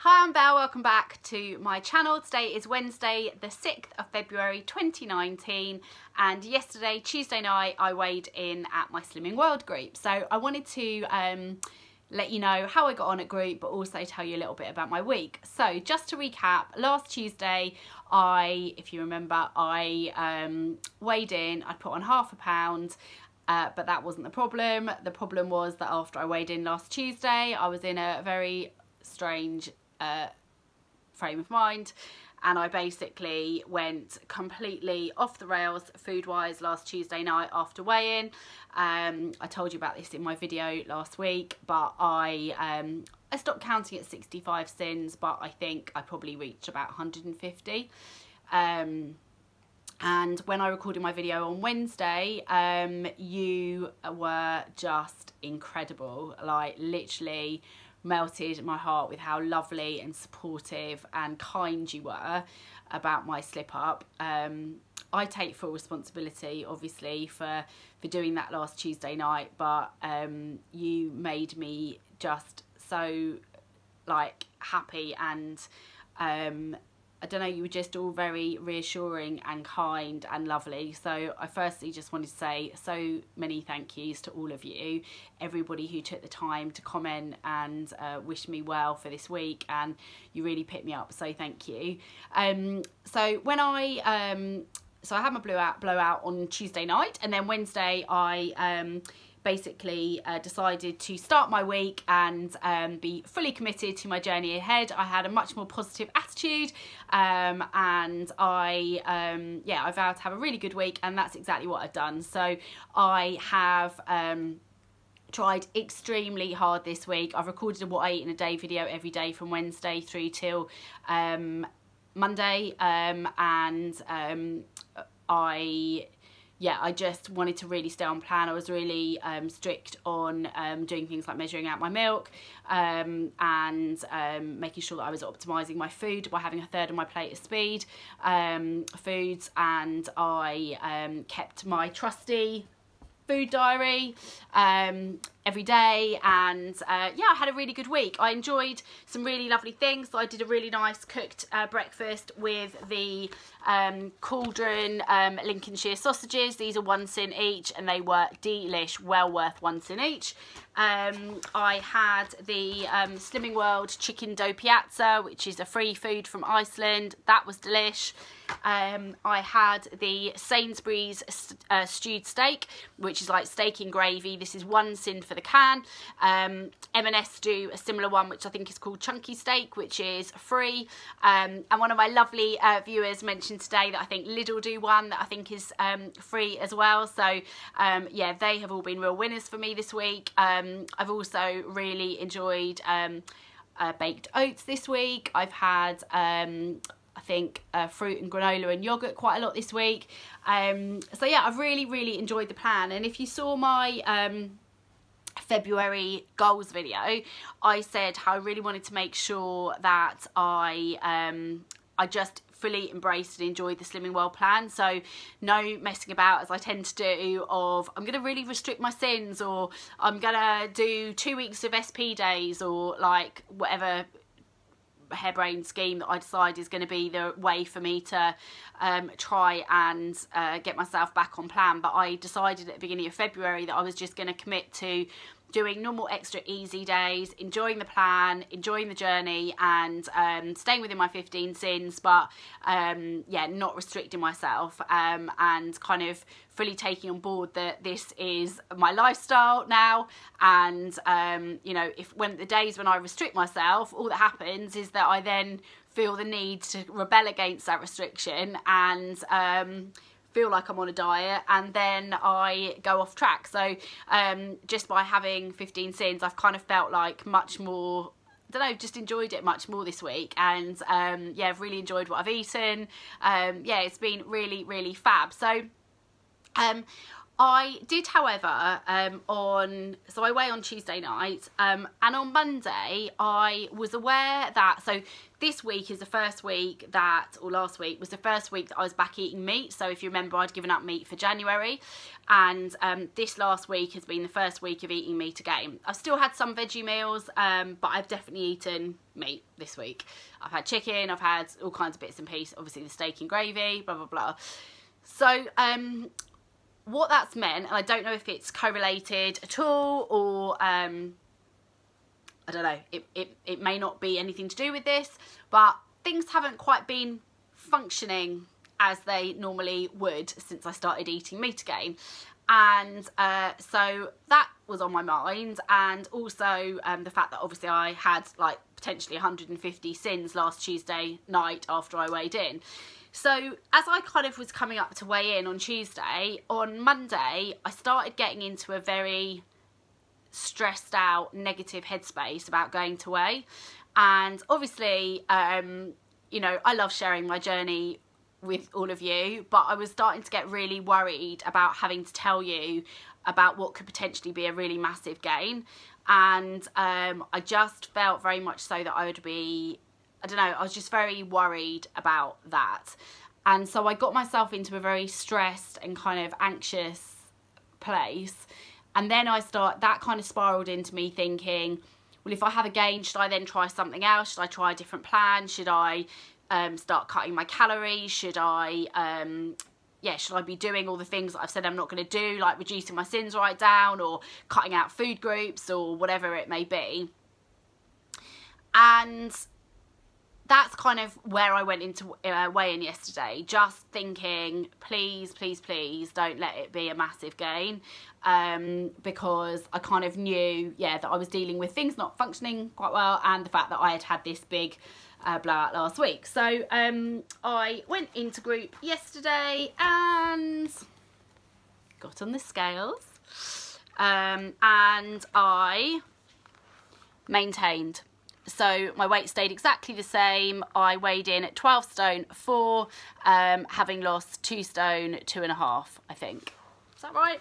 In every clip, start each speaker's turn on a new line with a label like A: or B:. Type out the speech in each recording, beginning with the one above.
A: Hi, I'm Belle, welcome back to my channel. Today is Wednesday the 6th of February 2019 and yesterday, Tuesday night, I weighed in at my Slimming World group. So I wanted to let you know how I got on at group, but also tell you a little bit about my week. So just to recap, last Tuesday, if you remember, I weighed in, I put on ½ pound, but that wasn't the problem. The problem was that after I weighed in last Tuesday, I was in a very strange frame of mind, and I basically went completely off the rails food wise last Tuesday night after weigh-in. I told you about this in my video last week, but I stopped counting at 65 sins, but I think I probably reached about 150. And when I recorded my video on Wednesday, you were just incredible, like literally melted my heart with how lovely and supportive and kind you were about my slip up. I take full responsibility obviously for doing that last Tuesday night, but you made me just so like happy, and I don't know, you were just all very reassuring and kind and lovely. So I firstly just wanted to say so many thank yous to all of you, everybody who took the time to comment and wish me well for this week, and you really picked me up, so thank you. So when I had my blowout on Tuesday night, and then Wednesday I basically decided to start my week and be fully committed to my journey ahead. I had a much more positive attitude, and I vowed to have a really good week, and that's exactly what I've done. So I have tried extremely hard this week. I've recorded a what I eat in a day video every day from Wednesday through till Monday, I just wanted to really stay on plan. I was really strict on doing things like measuring out my milk and making sure that I was optimising my food by having a third of my plate of speed foods, and I kept my trusty food diary every day, and I had a really good week. I enjoyed some really lovely things. So I did a really nice cooked breakfast with the Cauldron Lincolnshire sausages. These are 1 cent each, and they were delish, well worth 1 cent each. I had the Slimming World chicken dough piazza, which is a free food from Iceland. That was delish. I had the Sainsbury's stewed steak, which is like steak in gravy. This is 1 cent for the can. M&S do a similar one, which I think is called chunky steak, which is free. And one of my lovely viewers mentioned today that I think Lidl do one that I think is free as well. So yeah, they have all been real winners for me this week. I've also really enjoyed baked oats this week. I've had I think fruit and granola and yogurt quite a lot this week. So yeah, I've really enjoyed the plan. And if you saw my February goals video, I said how I really wanted to make sure that I just fully embraced and enjoyed the Slimming World plan. So no messing about, as I tend to do, of I'm going to really restrict my sins, or I'm going to do 2 weeks of SP days, or like whatever harebrained scheme that I decide is going to be the way for me to try and get myself back on plan. But I decided at the beginning of February that I was just going to commit to doing normal extra easy days, enjoying the plan, enjoying the journey, and staying within my 15 sins, but yeah, not restricting myself, and kind of fully taking on board that this is my lifestyle now. And you know, when the days when I restrict myself, all that happens is that I then feel the need to rebel against that restriction and feel like I'm on a diet, and then I go off track. So just by having 15 sins, I've kind of felt like much more, I don't know, just enjoyed it much more this week. And yeah, I've really enjoyed what I've eaten. Yeah, it's been really fab. So I did, however, so I weigh on Tuesday night, and on Monday I was aware that, so this week is the first week that, or last week was the first week that I was back eating meat. So if you remember, I'd given up meat for January, and this last week has been the first week of eating meat again. I've still had some veggie meals, but I've definitely eaten meat this week. I've had chicken, I've had all kinds of bits and pieces, obviously the steak and gravy, blah, blah, blah. So, what that's meant, and I don't know if it's correlated at all, or I don't know, it may not be anything to do with this, but things haven't quite been functioning as they normally would since I started eating meat again. And so that was on my mind, and also the fact that obviously I had like potentially 150 sins last Tuesday night after I weighed in. So as I kind of was coming up to weigh in on Tuesday, on Monday I started getting into a very stressed out, negative headspace about going to weigh. And obviously, you know, I love sharing my journey with all of you, but I was starting to get really worried about having to tell you about what could potentially be a really massive gain. And I just felt very much so that I would be, I don't know, I was just very worried about that. And so I got myself into a very stressed and kind of anxious place. And then that kind of spiraled into me thinking, well, if I have a gain, should I then try something else? Should I try a different plan? Should I start cutting my calories? Should I, should I be doing all the things that I've said I'm not going to do, like reducing my sins right down, or cutting out food groups, or whatever it may be? And that's kind of where I went into weigh-in yesterday, just thinking, please, please, please don't let it be a massive gain, because I kind of knew, that I was dealing with things not functioning quite well, and the fact that I had this big blowout last week. So I went into group yesterday and got on the scales, and I maintained. So my weight stayed exactly the same. I weighed in at 12 stone 4, having lost 2 stone 2.5, I think. Is that right?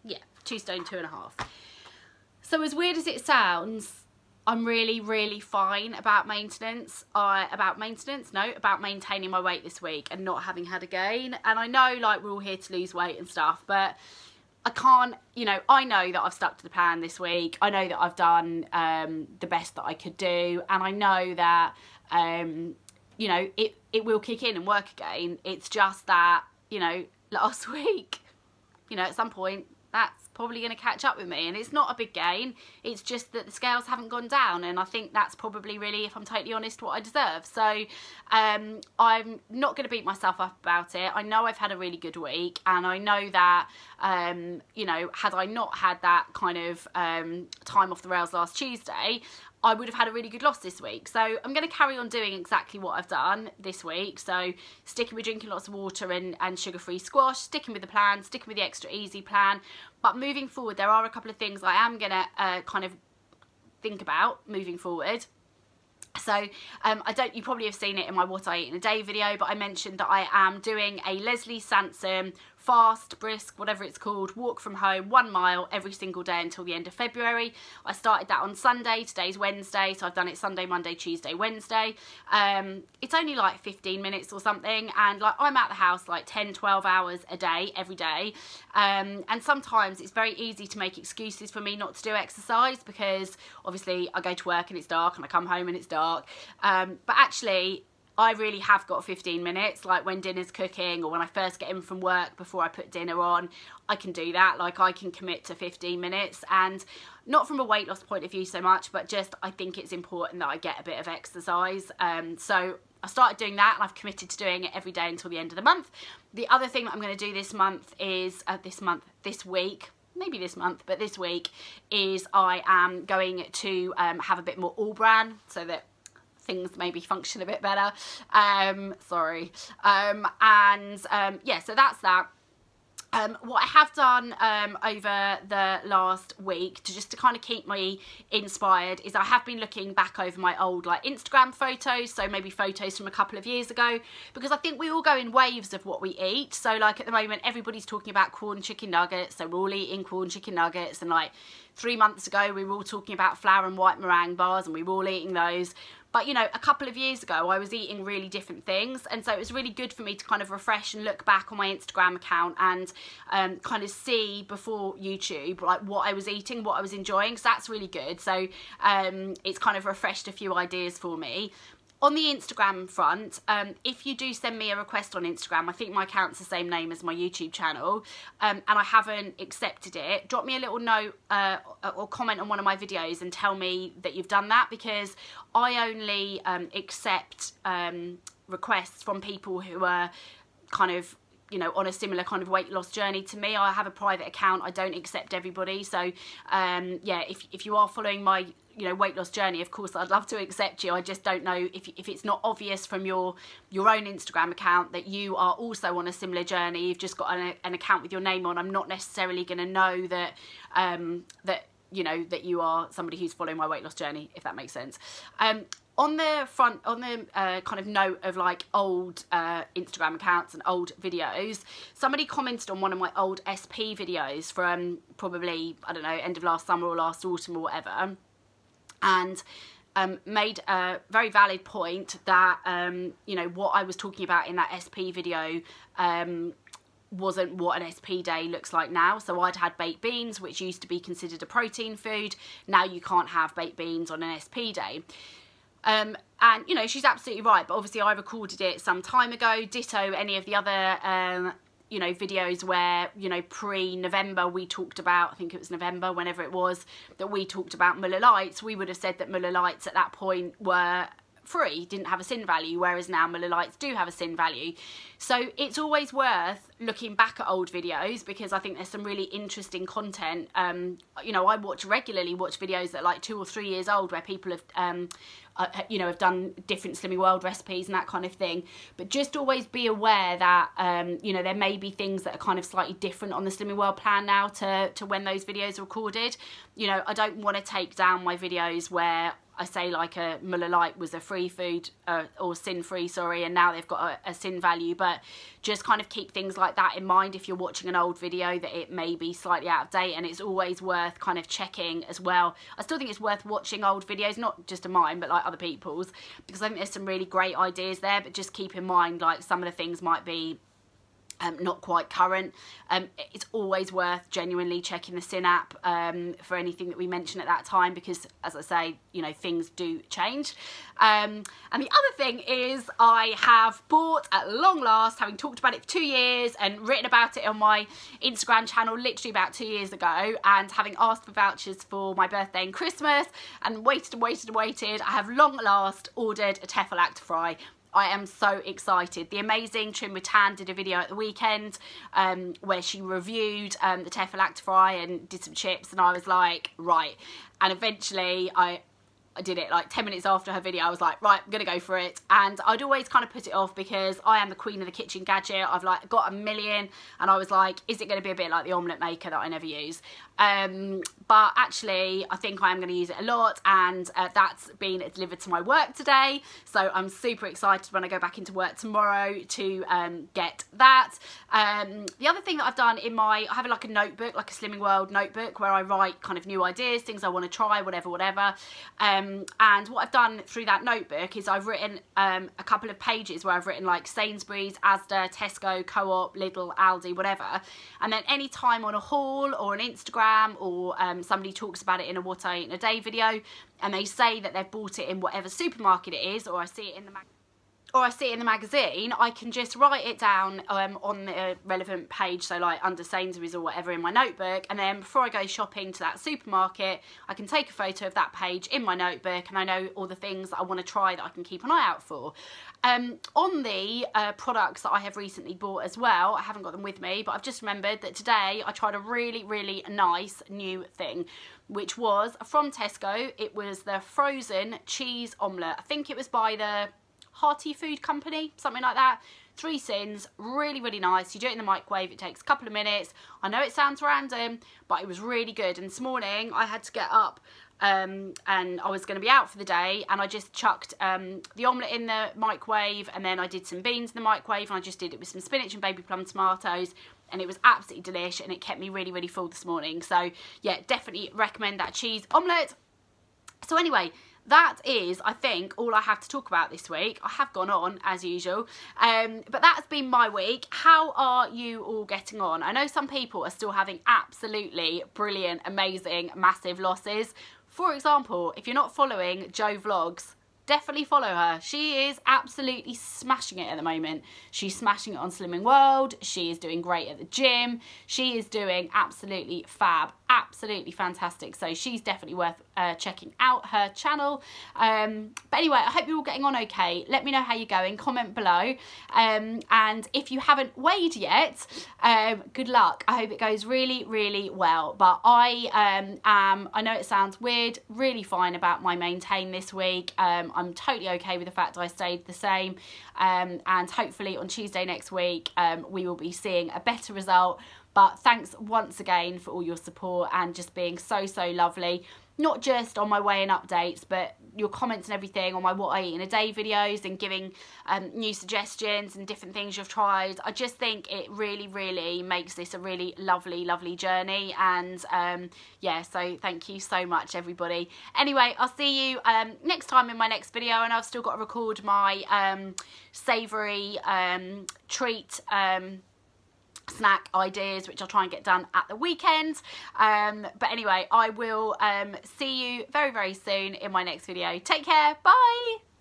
A: Yeah, 2 stone 2.5. So as weird as it sounds, I'm really, really fine about maintenance. About maintaining my weight this week and not having had a gain. And I know, like, we're all here to lose weight and stuff, but I can't, you know, I know that I've stuck to the plan this week. I know that I've done the best that I could do. And I know that, you know, it will kick in and work again. It's just that, you know, last week, you know, at some point, that's probably going to catch up with me. And it's not a big gain. It's just that the scales haven't gone down. And I think that's probably really, if I'm totally honest, what I deserve. So I'm not going to beat myself up about it. I know I've had a really good week. And I know that, you know, had I not had that kind of time off the rails last Tuesday, I would have had a really good loss this week. So I'm going to carry on doing exactly what I've done this week. So sticking with drinking lots of water and sugar-free squash, sticking with the plan, sticking with the extra easy plan. But moving forward, there are a couple of things I am going to kind of think about moving forward. So you probably have seen it in my What I Eat in a Day video, but I mentioned that I am doing a Leslie Sansom fast, brisk, whatever it's called, walk from home 1 mile every single day until the end of February. I started that on Sunday. Today's Wednesday, so I've done it Sunday, Monday, Tuesday, Wednesday. It's only like 15 minutes or something, and like I'm at the house like 10-12 hours a day every day, and sometimes it's very easy to make excuses for me not to do exercise, because obviously I go to work and it's dark and I come home and it's dark, but actually I really have got 15 minutes, like when dinner's cooking or when I first get in from work before I put dinner on. I can do that. Like, I can commit to 15 minutes, and not from a weight loss point of view so much, but just I think it's important that I get a bit of exercise. So I started doing that, and I've committed to doing it every day until the end of the month. The other thing that I'm going to do this month is, this week, maybe this month, but this week, is I am going to have a bit more all bran, so that things maybe function a bit better. Yeah, so that's that. What I have have done over the last week to kind of keep me inspired is I have been looking back over my old like Instagram photos, so maybe photos from a couple of years ago, because I think we all go in waves of what we eat. So like at the moment everybody's talking about corn chicken nuggets, so we're all eating corn chicken nuggets, and like 3 months ago we were all talking about flour and white meringue bars and we were all eating those. But you know, a couple of years ago I was eating really different things, and so it was really good for me to kind of refresh and look back on my Instagram account and kind of see before YouTube like what I was eating, what I was enjoying. So that's really good. So it's kind of refreshed a few ideas for me. On the Instagram front, if you do send me a request on Instagram, I think my account's the same name as my YouTube channel, and I haven't accepted it, drop me a little note or comment on one of my videos and tell me that you've done that, because I only accept requests from people who are kind of, you know, on a similar kind of weight loss journey to me. I have a private account, I don't accept everybody. So yeah, if you are following my, you know, weight loss journey, of course I'd love to accept you. I just don't know if it's not obvious from your own Instagram account that you are also on a similar journey, you've just got an account with your name on, I'm not necessarily going to know that that, you know, that you are somebody who's following my weight loss journey, if that makes sense. On the front, on the kind of note of like old Instagram accounts and old videos, somebody commented on one of my old SP videos from probably, I don't know, end of last summer or last autumn or whatever, and made a very valid point that, you know, what I was talking about in that SP video wasn't what an SP day looks like now. So I'd had baked beans, which used to be considered a protein food. Now you can't have baked beans on an SP day. And you know, she's absolutely right, but obviously I recorded it some time ago. Ditto any of the other you know, videos where, you know, pre-November we talked about, I think it was November, whenever it was, that we talked about Muller Lights. We would have said that Muller Lights at that point were free, didn't have a sin value, whereas now Muller Lights do have a sin value. So it's always worth looking back at old videos, because I think there's some really interesting content. You know, I regularly watch videos that are like 2 or 3 years old where people have you know, have done different Slimming World recipes and that kind of thing. But just always be aware that you know, there may be things that are kind of slightly different on the Slimming World plan now to when those videos are recorded. You know, I don't want to take down my videos where I say like a Muller Light was a free food or sin free, sorry, and now they've got a sin value. But just kind of keep things like that in mind if you're watching an old video, that it may be slightly out of date, and it's always worth kind of checking as well. I still think it's worth watching old videos, not just of mine but like other people's, because I think there's some really great ideas there. But just keep in mind like some of the things might be not quite current. It's always worth genuinely checking the Sin app for anything that we mention at that time, because as I say, you know, things do change. And the other thing is, I have bought at long last, having talked about it for 2 years and written about it on my Instagram channel literally about 2 years ago, and having asked for vouchers for my birthday and Christmas and waited and waited and waited, I have long last ordered a Tefal Active Fry. I am so excited. The Amazing Trim with Tan did a video at the weekend where she reviewed the Tefal Active Fry and did some chips, and I was like, right. And eventually I did it like 10 minutes after her video. I was like, right, I'm gonna go for it. And I'd always kind of put it off because I am the queen of the kitchen gadget. I've like got a million, and I was like, is it gonna be a bit like the omelette maker that I never use? But actually I think I am going to use it a lot, and that's been delivered to my work today, so I'm super excited when I go back into work tomorrow to get that. The other thing that I've done in I have like a notebook, like a Slimming World notebook, where I write kind of new ideas, things I want to try, whatever. And what I've done through that notebook is I've written a couple of pages where I've written like Sainsbury's, Asda, Tesco, Co-op, Lidl, Aldi, whatever, and then any time on a haul or an Instagram, or somebody talks about it in a What I Eat in a Day video, and they say that they've bought it in whatever supermarket it is, or I see it in the magazine, I can just write it down on the relevant page, so like under Sainsbury's or whatever in my notebook, and then before I go shopping to that supermarket, I can take a photo of that page in my notebook, and I know all the things that I want to try that I can keep an eye out for. On the products that I have recently bought as well, I haven't got them with me, but I've just remembered that today I tried a really, really nice new thing, which was from Tesco. It was the frozen cheese omelette. I think it was by the Hearty Food Company, something like that. 3 sins, really, really nice. You do it in the microwave, it takes a couple of minutes. I know it sounds random, but it was really good. And this morning I had to get up and I was going to be out for the day, and I just chucked the omelette in the microwave, and then I did some beans in the microwave, and I just did it with some spinach and baby plum tomatoes, and it was absolutely delish, and it kept me really, really full this morning. So yeah, definitely recommend that cheese omelette. So anyway, that is, I think, all I have to talk about this week. I have gone on, as usual, but that's been my week. How are you all getting on? I know some people are still having absolutely brilliant, amazing, massive losses. For example, if you're not following Jo Vlogs, definitely follow her. She is absolutely smashing it at the moment. She's smashing it on Slimming World. She is doing great at the gym. She is doing absolutely fab, absolutely fantastic. So she's definitely worth checking out her channel. But anyway, I hope you're all getting on okay. Let me know how you're going. Comment below. And if you haven't weighed yet, good luck. I hope it goes really, really well. But I know it sounds weird, really fine about my maintain this week. I'm totally okay with the fact I stayed the same, and hopefully on Tuesday next week we will be seeing a better result. But thanks once again for all your support and just being so, so lovely. Not just on my weigh-in updates, but your comments and everything on my what I eat in a day videos, and giving new suggestions and different things you've tried. I just think it really, really makes this a really lovely, lovely journey. And yeah, so thank you so much, everybody. Anyway, I'll see you next time in my next video, and I've still got to record my savoury treat snack ideas, which I'll try and get done at the weekend. But anyway, I will see you very, very soon in my next video. Take care. Bye.